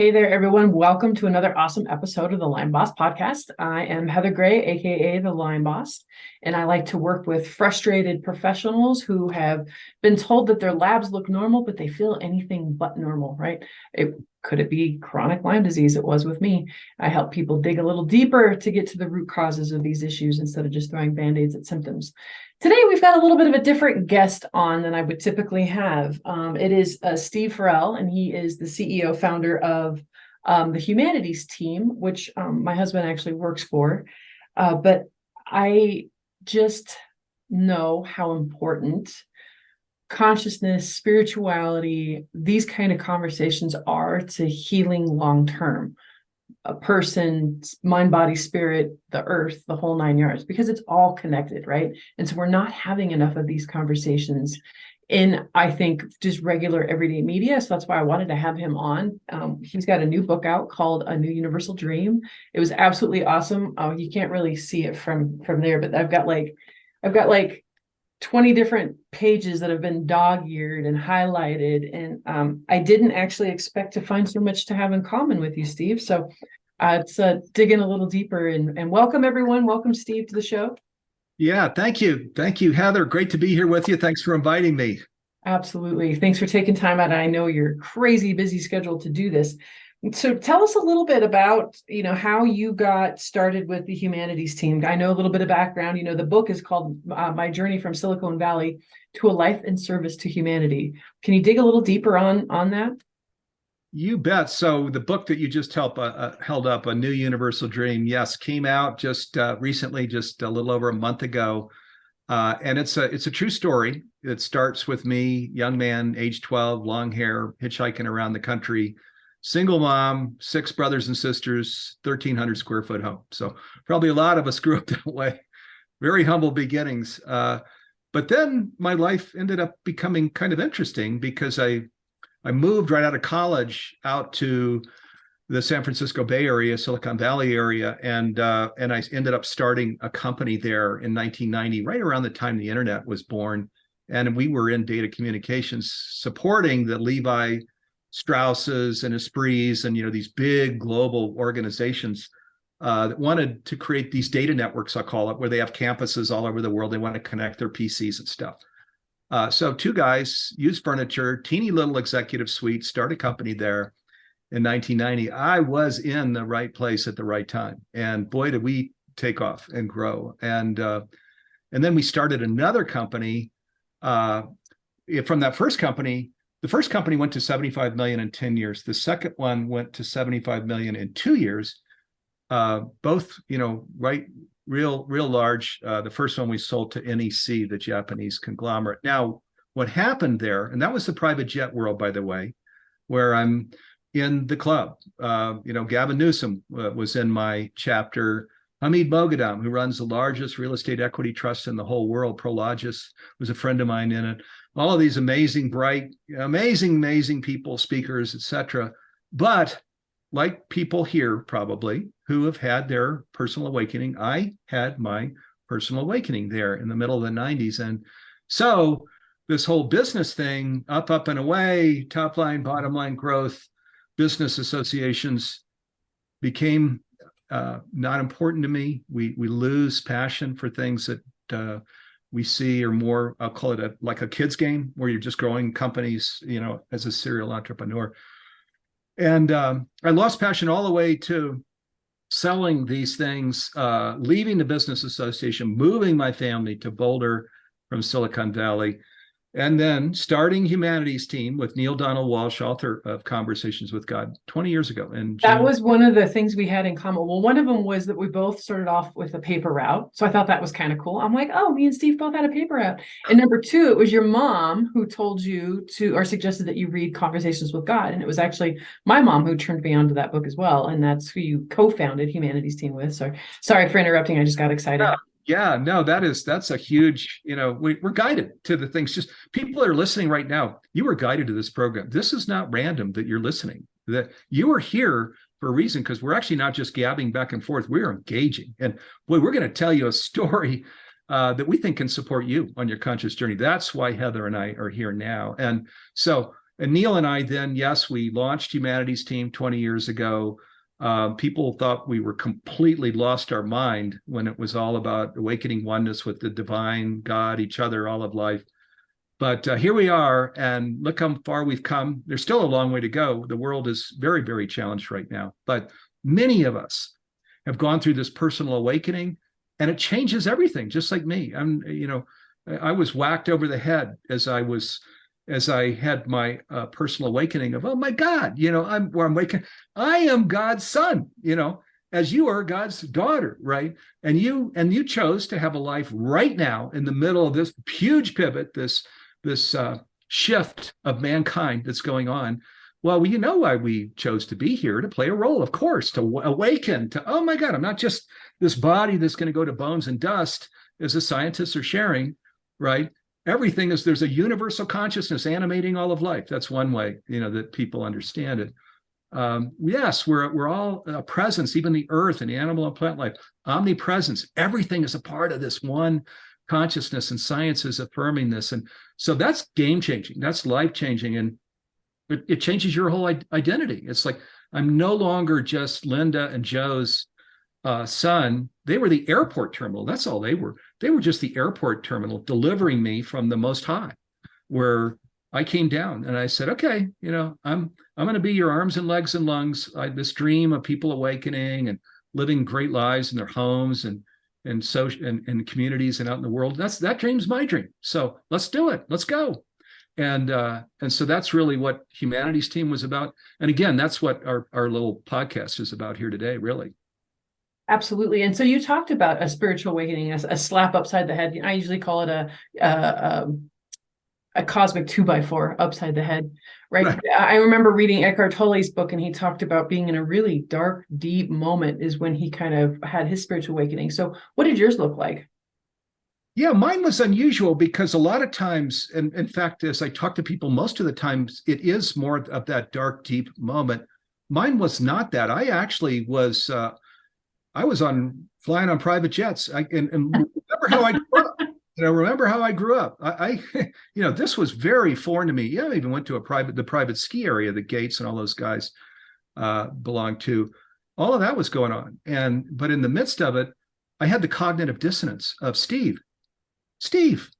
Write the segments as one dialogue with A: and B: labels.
A: Hey there, everyone. Welcome to another awesome episode of the Line Boss podcast. I am Heather Gray, aka the Line Boss, and I like to work with frustrated professionals who have been told that their labs look normal, but they feel anything but normal, right? Could it be chronic Lyme disease? It was with me. I help people dig a little deeper to get to the root causes of these issues instead of just throwing band-aids at symptoms. Today, we've got a little bit of a different guest on than I would typically have. It is Steve Farrell, and he is the CEO, founder of the humanities team, which my husband actually works for. But I just know how important consciousness, spirituality, these kind of conversations are to healing long term. A person's mind, body, spirit, the earth, the whole nine yards, because it's all connected, right? And so we're not having enough of these conversations in, I think, just regular everyday media. So that's why I wanted to have him on. He's got a new book out called A New Universal Dream. It was absolutely awesome. You can't really see it from there, but I've got like 20 different pages that have been dog-eared and highlighted. And I didn't actually expect to find so much to have in common with you, Steve. So let's dig in a little deeper and welcome everyone. Welcome, Steve, to the show.
B: Yeah, thank you. Thank you, Heather. Great to be here with you. Thanks for inviting me.
A: Absolutely. Thanks for taking time out. I know you're crazy busy schedule to do this. So tell us a little bit about, how you got started with the humanities team. I know a little bit of background. The book is called My Journey from Silicon Valley to a Life in Service to Humanity. Can you dig a little deeper on that?
B: You bet. So the book that you just held up, A New Universal Dream, yes, came out just recently, just a little over a month ago. And it's a true story. It starts with me, young man, age 12, long hair, hitchhiking around the country, single mom, 6 brothers and sisters, 1,300 square foot home. So probably a lot of us grew up that way. Very humble beginnings. But then my life ended up becoming kind of interesting because I moved right out of college out to the San Francisco Bay Area, Silicon Valley area, and I ended up starting a company there in 1990, right around the time the internet was born. And we were in data communications, supporting the Levi Strausses and Esprits and these big global organizations that wanted to create these data networks, I'll call it, where they have campuses all over the world. They want to connect their PCs and stuff. So 2 guys, used furniture, teeny little executive suite, start a company there in 1990. I was in the right place at the right time, and boy, did we take off and grow. And then we started another company from that first company. The first company went to 75 million in 10 years. The second one went to 75 million in 2 years. Both, real large. The first one we sold to NEC, the Japanese conglomerate. Now, what happened there, and that was the private jet world, by the way, where I'm in the club. Gavin Newsom was in my chapter. Hamid Moghadam, who runs the largest real estate equity trust in the whole world, Prologis, was a friend of mine in it. All of these amazing, bright, amazing people, speakers, etc. But like people here probably who have had their personal awakening, I had my personal awakening there in the middle of the 90s. And so this whole business thing, up and away, top line, bottom line growth, business associations became not important to me. We lose passion for things that we see are more, I'll call it like a kid's game, where you're just growing companies, as a serial entrepreneur. And I lost passion all the way to selling these things, leaving the business association, moving my family to Boulder from Silicon Valley, and then starting humanities team with Neil Donald Walsh, author of Conversations with God, 20 years ago. And
A: that was one of the things we had in common. Well, one of them was that we both started off with a paper route. So I thought that was kind of cool. I'm like, oh, me and Steve both had a paper route. And number 2, it was your mom who told you to, or suggested that you read Conversations with God. And it was actually my mom who turned me on to that book as well. And that's who you co-founded humanities team with. So sorry for interrupting. I just got excited.
B: Yeah, no, that's a huge, we're guided to the things. Just people that are listening right now, you were guided to this program. This is not random that you're listening, that you are here for a reason, because we're actually not just gabbing back and forth. We're engaging. And boy, we're going to tell you a story that we think can support you on your conscious journey. That's why Heather and I are here now. And so And Neil and I then, yes, we launched Humanities Team 20 years ago. People thought we were completely lost our mind when it was all about awakening oneness with the divine, God, each other, all of life. But here we are, and look how far we've come. There's still a long way to go. The world is very, very challenged right now. But many of us have gone through this personal awakening, and it changes everything, just like me. I was whacked over the head as I had my personal awakening of, oh my God, I'm waking. I am God's son, as you are God's daughter, right? And you chose to have a life right now in the middle of this huge pivot, this shift of mankind that's going on. Well, you know why we chose to be here, to play a role, of course, to awaken to, oh my God, I'm not just this body that's going to go to bones and dust, as the scientists are sharing, right? Everything is, there's a universal consciousness animating all of life. That's one way, that people understand it. Yes, we're all a presence, even the earth and the animal and plant life, omnipresence. Everything is a part of this one consciousness, and science is affirming this. And so that's game changing. That's life changing. And it changes your whole identity. It's like, I'm no longer just Linda and Joe's son. They were the airport terminal. That's all they were. They were just the airport terminal delivering me from the Most High, where I came down and I said, okay, I'm going to be your arms and legs and lungs. This dream of people awakening and living great lives in their homes and social and communities and out in the world. That dream's my dream. So let's do it. Let's go. And so that's really what Humanities Team was about. And again, that's what our little podcast is about here today, really.
A: Absolutely. And so you talked about a spiritual awakening, a slap upside the head. I usually call it a cosmic 2x4 upside the head, right? I remember reading Eckhart Tolle's book, and he talked about being in a really dark, deep moment is when he kind of had his spiritual awakening. So what did yours look like?
B: Yeah, mine was unusual because a lot of times, and in fact, as I talk to people, most of the times it is more of that dark, deep moment. Mine was not that. I actually was, I was flying on private jets. And remember how I grew up. Remember how I grew up. This was very foreign to me. Yeah, I even went to the private ski area that Gates and all those guys belonged to. All of that was going on. But in the midst of it, I had the cognitive dissonance of Steve,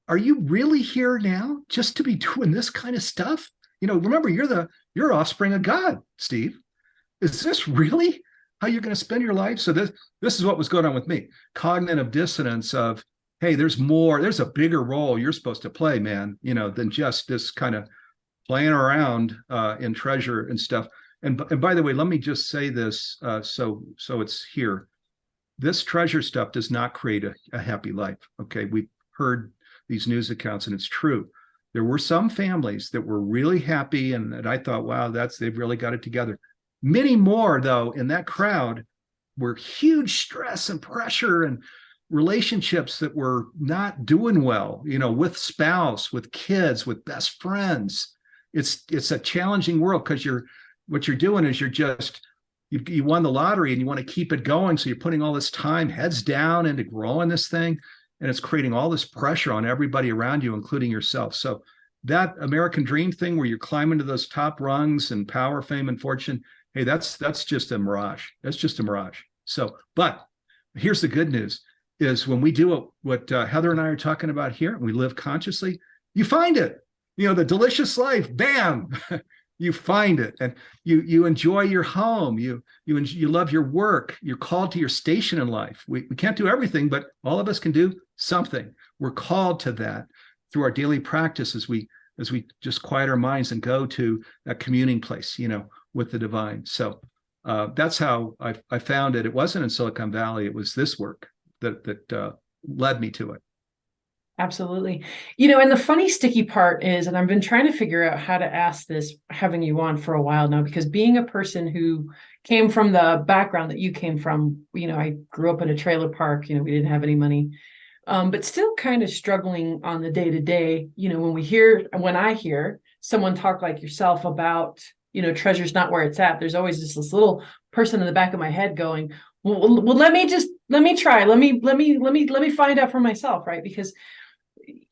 B: are you really here now just to be doing this kind of stuff? Remember, you're offspring of God, Steve. Is this really how you're going to spend your life? So this is what was going on with me. Cognitive dissonance of, hey, there's more, there's a bigger role you're supposed to play, man, than just this kind of playing around in treasure and stuff. And by the way, let me just say this so it's here. This treasure stuff does not create a happy life. Okay, we've heard these news accounts, and it's true. There were some families that were really happy, and that I thought, wow, they've really got it together. Many more, though, in that crowd were huge stress and pressure and relationships that were not doing well, with spouse, with kids, with best friends. It's a challenging world because what you're doing is you won the lottery and you want to keep it going. So you're putting all this time heads down into growing this thing, and it's creating all this pressure on everybody around you, including yourself. So that American dream thing where you're climbing to those top rungs and power, fame, and fortune, hey, that's just a mirage. That's just a mirage. So, but here's the good news is when we do what Heather and I are talking about here, and we live consciously, you find it. The delicious life, bam, you find it, and you enjoy your home. You love your work. You're called to your station in life. We can't do everything, but all of us can do something. We're called to that through our daily practice as we just quiet our minds and go to a communing place, with the divine. So that's how I found it. It wasn't in Silicon Valley. It was this work that led me to it.
A: Absolutely. And the funny sticky part is, and I've been trying to figure out how to ask this, having you on for a while now, because being a person who came from the background that you came from, I grew up in a trailer park, we didn't have any money, but still kind of struggling on the day to day, when I hear someone talk like yourself about, treasure's not where it's at, there's always this little person in the back of my head going, well, let me try. Let me find out for myself, right? Because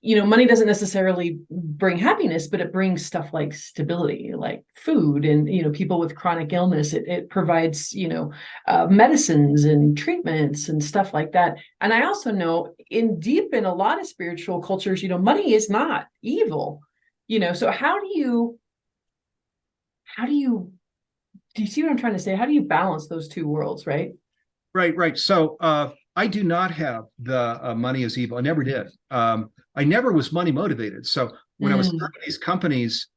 A: money doesn't necessarily bring happiness, but it brings stuff like stability, like food, and, people with chronic illness. It provides, medicines and treatments and stuff like that. And I also know in a lot of spiritual cultures, money is not evil, so do you see what I'm trying to say? How do you balance those two worlds, right?
B: Right. So I do not have the money is evil. I never did. I never was money motivated. So when I was starting these companies,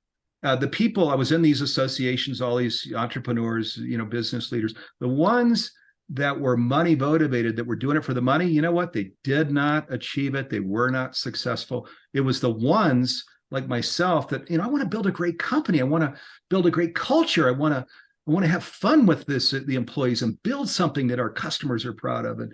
B: the people I was in these associations, all these entrepreneurs, business leaders, the ones that were money motivated, that were doing it for the money, you know what? They did not achieve it. They were not successful. It was the ones like myself that, I want to build a great company. I want to build a great culture. I want to have fun with the employees, and build something that our customers are proud of. And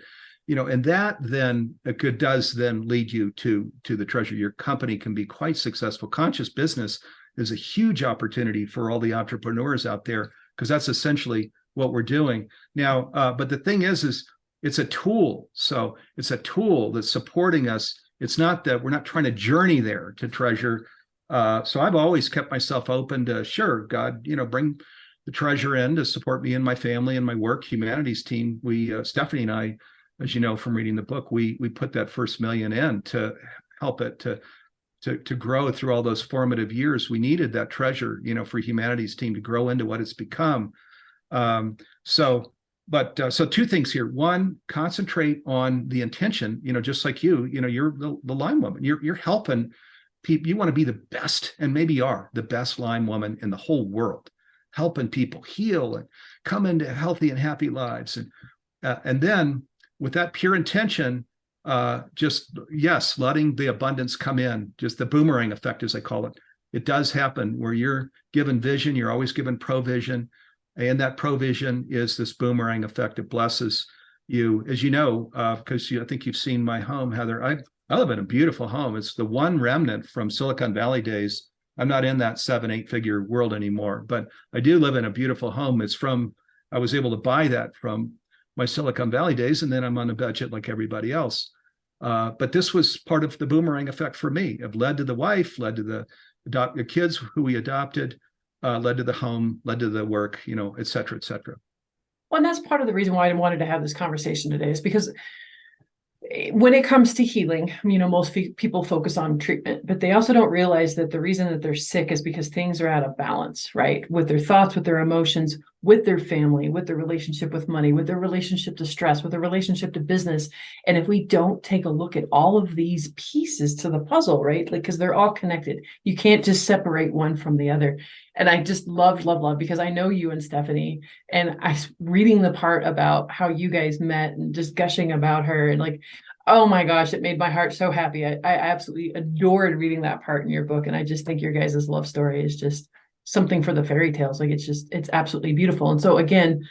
B: that then does then lead you to the treasure. Your company can be quite successful. Conscious business is a huge opportunity for all the entrepreneurs out there, because that's essentially what we're doing now. But the thing is it's a tool. So it's a tool that's supporting us. It's not that we're not trying to journey there to treasure. So I've always kept myself open to, sure, God, bring the treasure in to support me and my family and my work. Humanities team, Stephanie and I, as you know from reading the book, we put that first $1 million in to help it to grow through all those formative years. We needed that treasure, for Humanities team to grow into what it's become. So two things here. One, concentrate on the intention. Just like you're the line woman. You're helping people. You want to be the best, and maybe you are the best line woman in the whole world, helping people heal and come into healthy and happy lives. And then with that pure intention, letting the abundance come in, just the boomerang effect, as I call it. It does happen where you're given vision, you're always given provision. And that provision is this boomerang effect. It blesses you, as you know, because I think you've seen my home, Heather. I live in a beautiful home. It's the one remnant from Silicon Valley days. I'm not in that 7-8 figure world anymore, but I do live in a beautiful home. I was able to buy that from my Silicon Valley days, and then I'm on a budget like everybody else. But this was part of the boomerang effect for me. It led to the wife, led to the kids who we adopted, led to the home, led to the work, et cetera, et cetera.
A: Well, and that's part of the reason why I wanted to have this conversation today, is because when it comes to healing, most people focus on treatment, but they also don't realize that the reason that they're sick is because things are out of balance, right? With their thoughts, with their emotions, with their family, with their relationship with money, with their relationship to stress, with their relationship to business. And if we don't take a look at all of these pieces to the puzzle, right? Like, because they're all connected. You can't just separate one from the other. And I just love, because I know you and Stephanie, and I reading the part about how you guys met and just gushing about her, and like, oh my gosh, it made my heart so happy. I absolutely adored reading that part in your book. And I just think your guys' love story is just something for the fairy tales. Like, it's absolutely beautiful. And so again,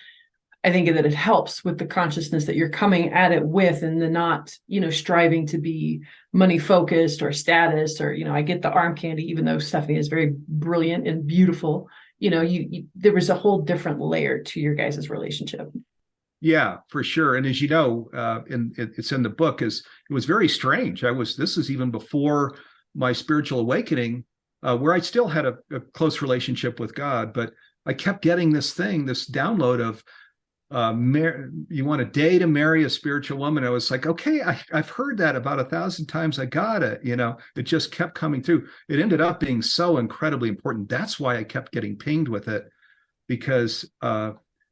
A: I think that it helps with the consciousness that you're coming at it with, and the not, striving to be money focused or status, or, I get the arm candy, even though Stephanie is very brilliant and beautiful, there was a whole different layer to your guys' relationship.
B: Yeah, for sure. And as you know, it's in the book, it was very strange. This is even before my spiritual awakening, where I still had a close relationship with God, but I kept getting this download of, you want a day to marry a spiritual woman. I was like, okay, I've heard that about 1,000 times. I got it. It just kept coming through. It ended up being so incredibly important. That's why I kept getting pinged with it, because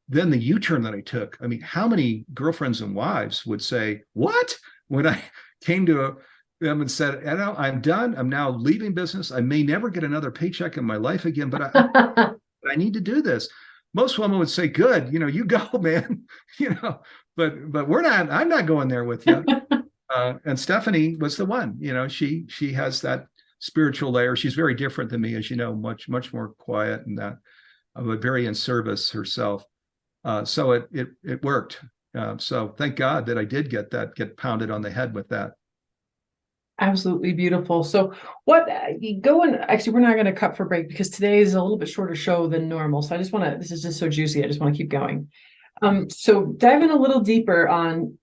B: then the U-turn that I took, I mean, how many girlfriends and wives would say, what? When I came to them and said, I'm done. I'm now leaving business. I may never get another paycheck in my life again, but I need to do this. Most women would say, good, you go, man, but I'm not going there with you. And Stephanie was the one, she has that spiritual layer. She's very different than me, as you know, much, much more quiet, and that, but very in service herself. So it worked. So thank God that I did get pounded on the head with that.
A: Absolutely beautiful. So actually, we're not going to cut for break, because today is a little bit shorter show than normal. So this is just so juicy. I just want to keep going. So dive in a little deeper on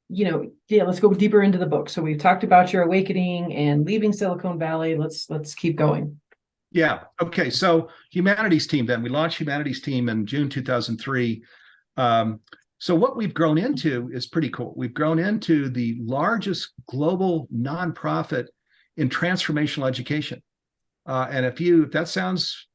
A: yeah, let's go deeper into the book. So we've talked about your awakening and leaving Silicon Valley. Let's keep going.
B: Yeah. Okay. So humanities team, then we launched humanities team in June 2003. So what we've grown into is pretty cool. We've grown into the largest global nonprofit in transformational education. And if that sounds,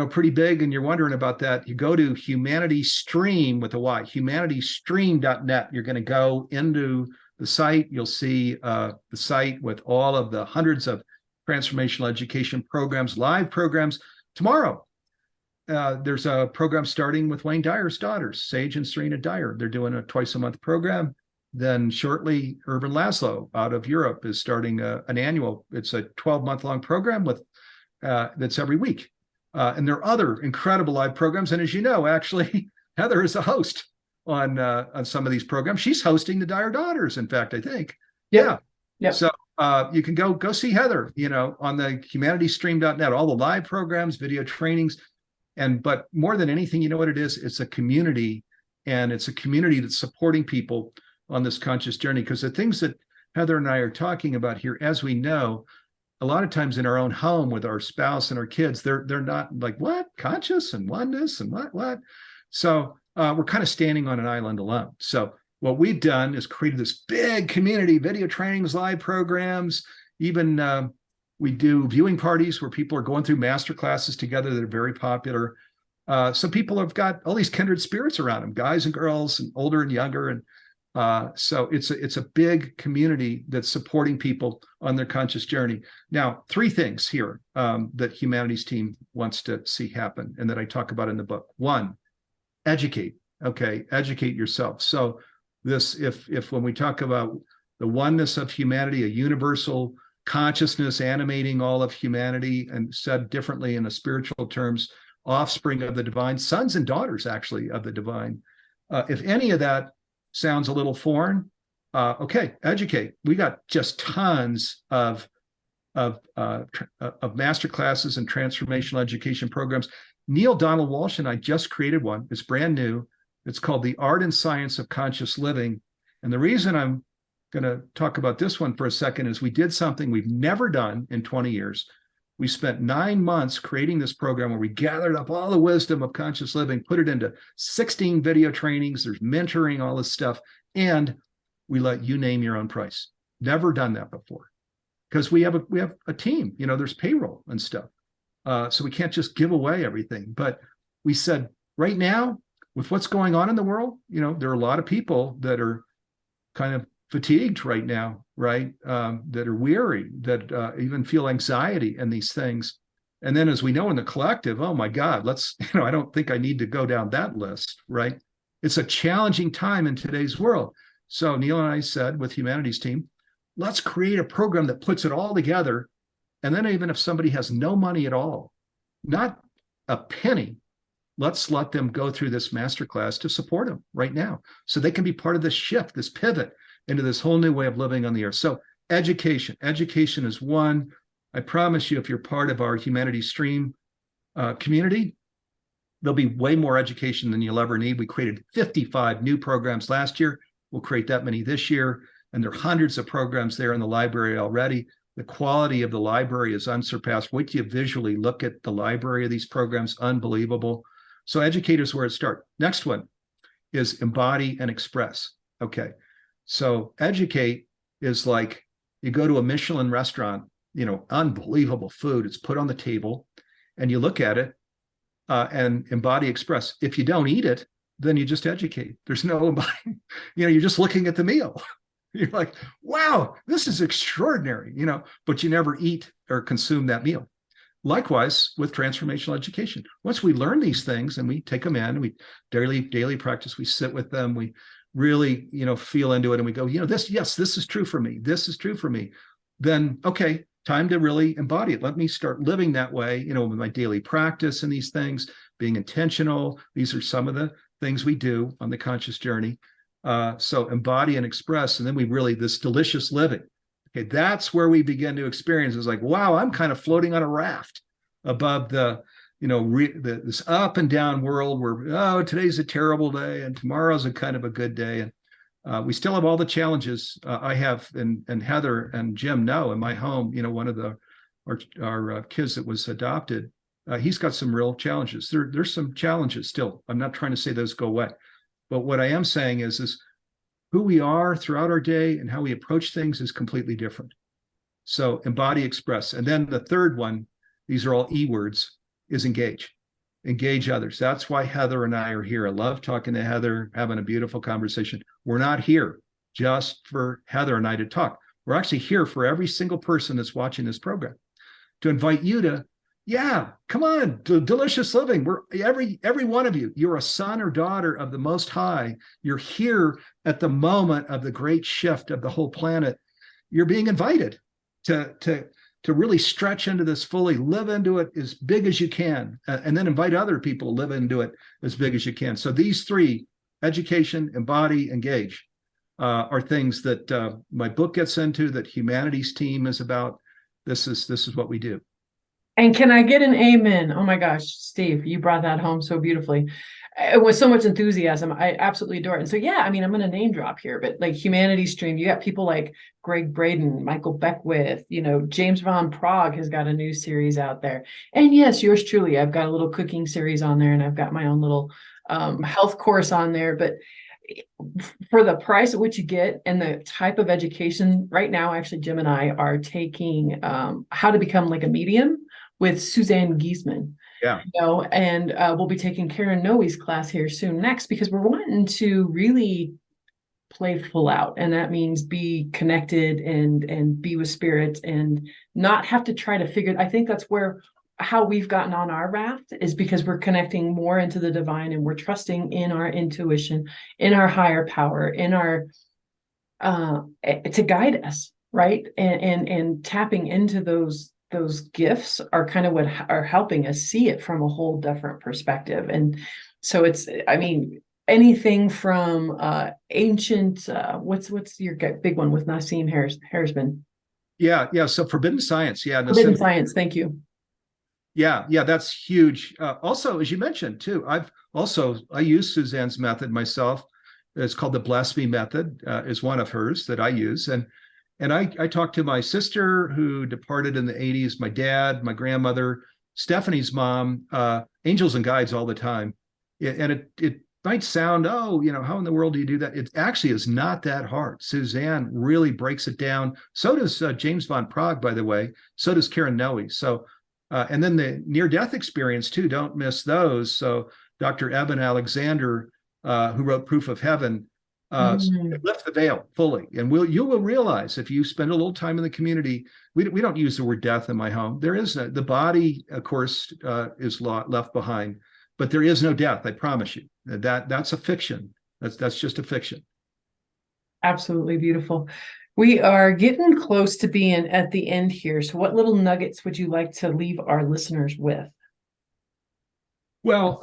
B: pretty big and you're wondering about that, you go to humanitystream with a Y, humanitystream.net. You're going to go into the site. You'll see the site with all of the hundreds of transformational education programs, live programs. Tomorrow, there's a program starting with Wayne Dyer's daughters, Sage and Serena Dyer. They're doing a twice-a-month program. Then shortly, Urban Laszlo out of Europe is starting an annual. It's a 12-month-long program that's every week. And there are other incredible live programs. And as you know, actually, Heather is a host on some of these programs. She's hosting the Dyer daughters, in fact, I think.
A: Yep.
B: Yeah. So you can go see Heather, on the humanitystream.net, all the live programs, video trainings. But more than anything, you know what it is? It's a community, and it's a community that's supporting people on this conscious journey. Because the things that Heather and I are talking about here, as we know, a lot of times in our own home with our spouse and our kids, they're not like, what? Conscious and oneness and what? So we're kind of standing on an island alone. So what we've done is created this big community, video trainings, live programs, even we do viewing parties where people are going through master classes together that are very popular. So people have got all these kindred spirits around them, guys and girls, and older and younger. And so it's a big community that's supporting people on their conscious journey. Now, 3 things here that humanities team wants to see happen and that I talk about in the book. 1, educate. Okay, educate yourself. So if when we talk about the oneness of humanity, a universal consciousness animating all of humanity, and said differently in the spiritual terms, offspring of the divine, sons and daughters actually of the divine. If any of that sounds a little foreign, okay, educate. We got just tons of master classes and transformational education programs. Neil Donald Walsh and I just created one. It's brand new. It's called The Art and Science of Conscious Living. And the reason I'm going to talk about this one for a second is we did something we've never done in 20 years. We spent 9 months creating this program where we gathered up all the wisdom of conscious living, put it into 16 video trainings. There's mentoring, all this stuff. And we let you name your own price. Never done that before, because we have a team, there's payroll and stuff. So we can't just give away everything. But we said, right now, with what's going on in the world, there are a lot of people that are kind of fatigued right now, right? That are weary, that even feel anxiety and these things. And then, as we know in the collective, oh my God, I don't think I need to go down that list, right? It's a challenging time in today's world. So Neil and I said with humanities team, let's create a program that puts it all together. And then even if somebody has no money at all, not a penny, let's let them go through this masterclass to support them right now, so they can be part of this shift, this pivot into this whole new way of living on the earth. So education is one. I promise you, if you're part of our Humanities Stream community, there'll be way more education than you'll ever need. We created 55 new programs last year. We'll create that many this year. And there are hundreds of programs there in the library already. The quality of the library is unsurpassed. Wait till you visually look at the library of these programs, unbelievable. So educate is where it starts. Next one is embody and express. Okay. So educate is like you go to a Michelin restaurant, unbelievable food. It's put on the table and you look at it and embody, express. If you don't eat it, then you just educate. There's no embody. You're just looking at the meal. You're like, wow, this is extraordinary, but you never eat or consume that meal. Likewise with transformational education. Once we learn these things and we take them in, we daily practice, we sit with them, we really, feel into it, and we go, this is true for me. This is true for me. Then, okay, time to really embody it. Let me start living that way, with my daily practice and these things, being intentional. These are some of the things we do on the conscious journey. So embody and express, and then this delicious living. Okay, that's where we begin to experience. It's like, wow, I'm kind of floating on a raft above this up and down world where, today's a terrible day and tomorrow's a kind of a good day. And We still have all the challenges I have, and Heather and Jim know in my home. One of our kids that was adopted, he's got some real challenges. There's some challenges still. I'm not trying to say those go away, but what I am saying is who we are throughout our day and how we approach things is completely different. So embody, express, and then the third one, these are all E words, is engage. Engage others. That's why Heather and I are here. I love talking to Heather, having a beautiful conversation. We're not here just for Heather and I to talk. We're actually here for every single person that's watching this program to invite you to, come on, to delicious living. We're every one of you. You're a son or daughter of the Most High. You're here at the moment of the great shift of the whole planet. You're being invited to really stretch into this fully, live into it as big as you can, and then invite other people to live into it as big as you can. So these three, education, embody, engage, are things that my book gets into, that humanities team is about. This is what we do.
A: And can I get an amen? Oh my gosh, Steve, you brought that home so beautifully. With so much enthusiasm. I absolutely adore it. And so, I'm going to name drop here, but like Humanities Stream, you got people like Greg Braden, Michael Beckwith, James Von Prague has got a new series out there. And yes, yours truly, I've got a little cooking series on there, and I've got my own little health course on there. But for the price at which you get and the type of education right now, actually, Jim and I are taking how to become like a medium with Suzanne Giesman.
B: Yeah.
A: And we'll be taking Karen Noe's class here soon next, because we're wanting to really play full out. And that means be connected and be with spirit and not have to try to figure. I think that's how we've gotten on our raft, is because we're connecting more into the divine, and we're trusting in our intuition, in our higher power, in our to guide us, right? And tapping into those gifts are kind of what are helping us see it from a whole different perspective. And so it's, anything from ancient, what's your big one with Nassim Haramein?
B: Yeah. So forbidden science. Yeah.
A: Forbidden science. Thank you.
B: Yeah. That's huge. Also, as you mentioned too, I use Suzanne's method myself. It's called the Bless Me method, is one of hers that I use. And I talked to my sister who departed in the 80s, my dad, my grandmother, Stephanie's mom, angels and guides all the time. And it might sound, how in the world do you do that? It actually is not that hard. Suzanne really breaks it down. So does James Von Prague, by the way. So does Karen Noe. So, and then the near-death experience too, don't miss those. So Dr. Eben Alexander, who wrote Proof of Heaven, lift the veil fully, and you will realize, if you spend a little time in the community, we don't use the word death in my home. There is the body, of course, is left behind, but there is no death. I promise you. That's a fiction. That's just a fiction.
A: Absolutely beautiful. We are getting close to being at the end here. So what little nuggets would you like to leave our listeners with?
B: Well,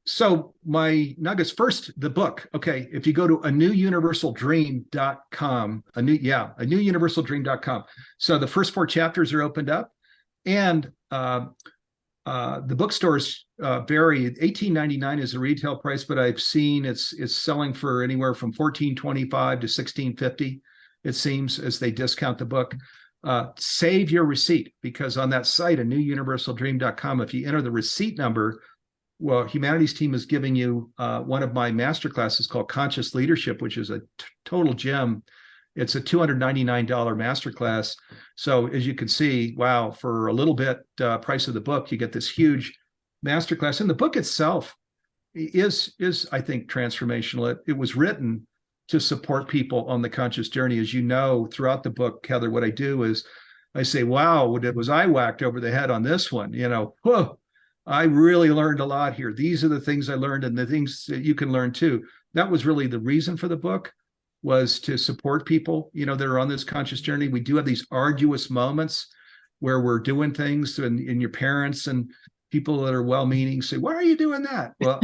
B: so my nuggets first, the book. Okay, if you go to anewuniversaldream.com, a newuniversaldream.com. So the first 4 chapters are opened up, and the bookstores vary. $18.99 is the retail price, but I've seen it's selling for anywhere from $14.25 to $16.50. It seems, as they discount the book. Save your receipt, because on that site, anewuniversaldream.com, if you enter the receipt number, well, Humanities Team is giving you one of my master classes called Conscious Leadership, which is a total gem. It's a $299 masterclass. So as you can see, wow, for a little bit price of the book, you get this huge masterclass. And the book itself is I think, transformational. It was written to support people on the conscious journey. As you know, throughout the book, Heather, what I do is I say, wow, was I whacked over the head on this one? Whoa. I really learned a lot here. These are the things I learned, and the things that you can learn too. That was really the reason for the book, was to support people, that are on this conscious journey. We do have these arduous moments where we're doing things, and your parents and people that are well-meaning say, why are you doing that? Well,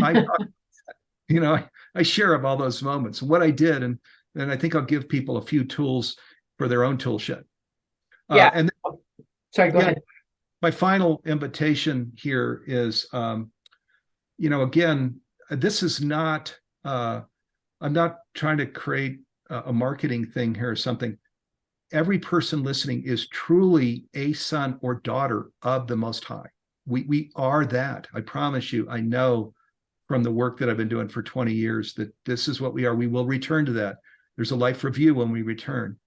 B: I share of all those moments, what I did, and I think I'll give people a few tools for their own tool shed.
A: And then, sorry, go ahead.
B: My final invitation here is, again, this is not a I'm not trying to create a marketing thing here or something. Every person listening is truly a son or daughter of the Most High. We are that. I promise you. I know from the work that I've been doing for 20 years that this is what we are. We will return to that. There's a life review when we return.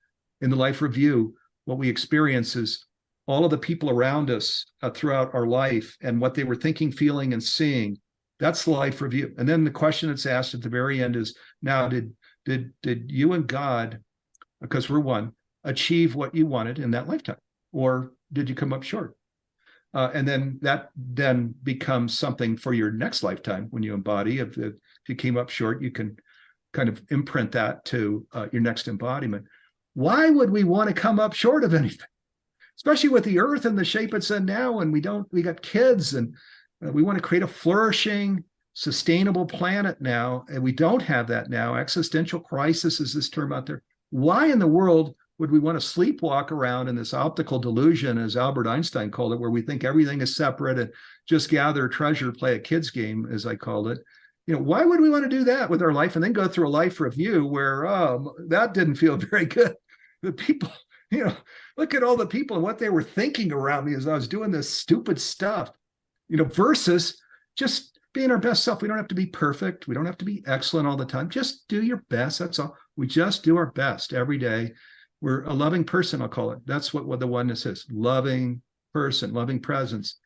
B: In the life review, what we experience is all of the people around us throughout our life and what they were thinking, feeling, and seeing. That's the life review. And then the question that's asked at the very end is, now, did you and God, because we're one, achieve what you wanted in that lifetime, or did you come up short? And then that then becomes something for your next lifetime when you embody. If you came up short, you can kind of imprint that to your next embodiment. Why would we want to come up short of anything, especially with the earth and the shape it's in now? And we got kids, and we want to create a flourishing, sustainable planet now, and we don't have that now. Existential crisis is this term out there. Why in the world would we want to sleepwalk around in this optical delusion, as Albert Einstein called it, where we think everything is separate and just gather treasure, play a kid's game, as I called it? Why would we want to do that with our life and then go through a life review where that didn't feel very good? The people, look at all the people and what they were thinking around me as I was doing this stupid stuff, versus just being our best self. We don't have to be perfect. We don't have to be excellent all the time. Just do your best. That's all. We just do our best every day. We're a loving person, I'll call it. That's what the oneness is. Loving person, loving presence.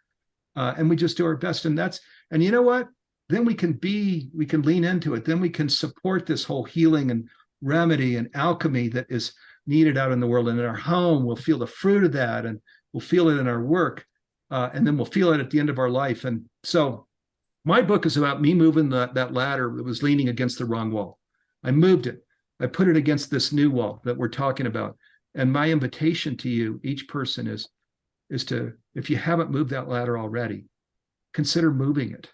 B: And we just do our best. And you know what? Then we can lean into it. Then we can support this whole healing and remedy and alchemy that is needed out in the world. And in our home, we'll feel the fruit of that, and we'll feel it in our work. And then we'll feel it at the end of our life. And so my book is about me moving that ladder that was leaning against the wrong wall. I moved it. I put it against this new wall that we're talking about. And my invitation to you, each person, is to, if you haven't moved that ladder already, consider moving it.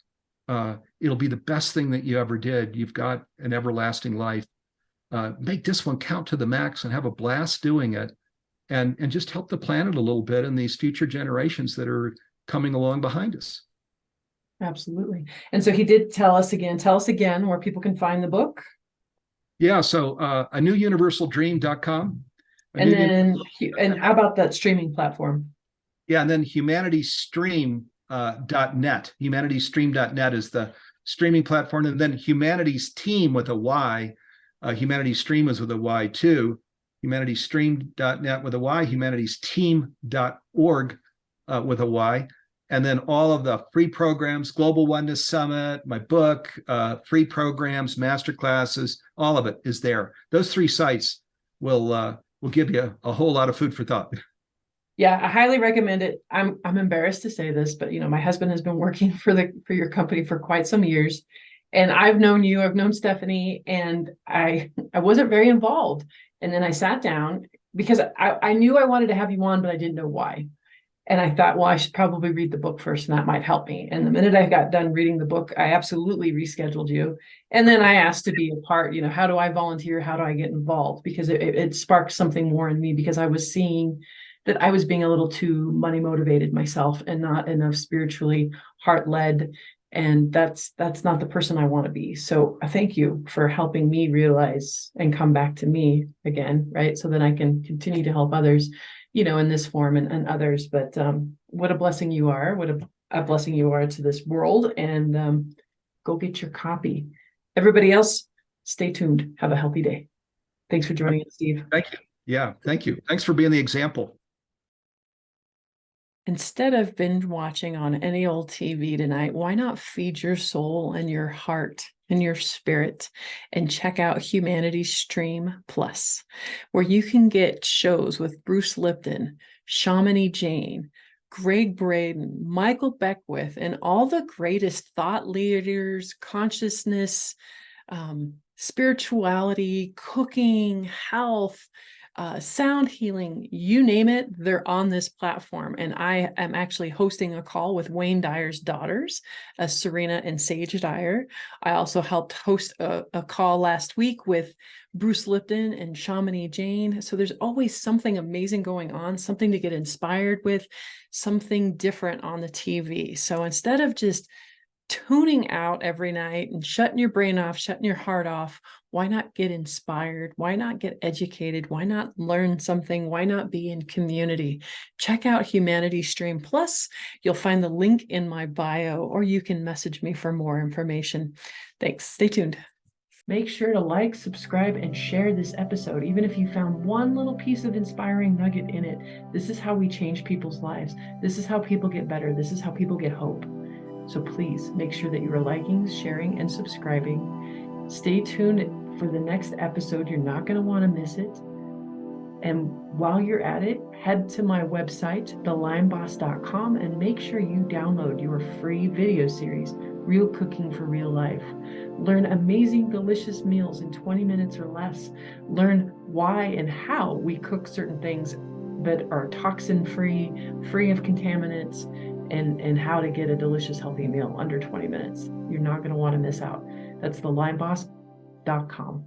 B: It'll be the best thing that you ever did. You've got an everlasting life. Make this one count to the max and have a blast doing it, and just help the planet a little bit and these future generations that are coming along behind us.
A: Absolutely. And so he did tell us again where people can find the book.
B: Yeah. So a newuniversaldream.com.
A: And how about that streaming platform?
B: Yeah. And then humanitiesstream.net. Humanitiesstream.net is the streaming platform. And then Humanities Team with a Y. Humanities Stream is with a Y too. Humanitiesstream.net with a Y. Humanitiesteam.org with a Y. And then all of the free programs, Global Oneness Summit, my book, free programs, masterclasses, all of it is there. Those 3 sites will give you a whole lot of food for thought.
A: Yeah, I highly recommend it. I'm embarrassed to say this, but my husband has been working for your company for quite some years. And I've known you, I've known Stephanie, and I wasn't very involved. And then I sat down because I knew I wanted to have you on, but I didn't know why. And I thought, well, I should probably read the book first, and that might help me. And the minute I got done reading the book, I absolutely rescheduled you. And then I asked to be a part, how do I volunteer? How do I get involved? Because it sparked something more in me, because I was seeing that I was being a little too money motivated myself and not enough spiritually heart led. And that's not the person I want to be. So I thank you for helping me realize and come back to me again, right? So that I can continue to help others, in this form and others. But what a blessing you are. What a blessing you are to this world. And go get your copy. Everybody else, stay tuned. Have a healthy day. Thanks for joining us, Steve.
B: Thank you. Yeah, thank you. Thanks for being the example.
A: Instead of binge watching on any old TV tonight, why not feed your soul and your heart and your spirit and check out Humanities Stream Plus, where you can get shows with Bruce Lipton, Shamini Jane, Greg Braden, Michael Beckwith, and all the greatest thought leaders, consciousness, spirituality, cooking, health, sound healing, you name it, they're on this platform. And I am actually hosting a call with Wayne Dyer's daughters, Serena and Sage Dyer. I also helped host a call last week with Bruce Lipton and Shamini Jane. So there's always something amazing going on, something to get inspired with, something different on the TV. So instead of just tuning out every night and shutting your brain off, shutting your heart off, Why not get inspired? Why not get educated? Why not learn something? Why not be in community? Check out Humanities Stream Plus. You'll find the link in my bio, or you can message me for more information. Thanks. Stay tuned. Make sure to like, subscribe, and share this episode, even if you found one little piece of inspiring nugget in it. This is how we change people's lives. This is how people get better. This is how people get hope. So please make sure that you are liking, sharing, and subscribing. Stay tuned for the next episode. You're not going to want to miss it. And while you're at it, head to my website, thelimeboss.com, and make sure you download your free video series, Real Cooking for Real Life. Learn amazing, delicious meals in 20 minutes or less. Learn why and how we cook certain things that are toxin-free, free of contaminants, and how to get a delicious, healthy meal under 20 minutes. You're not going to want to miss out. That's thelimeboss.com.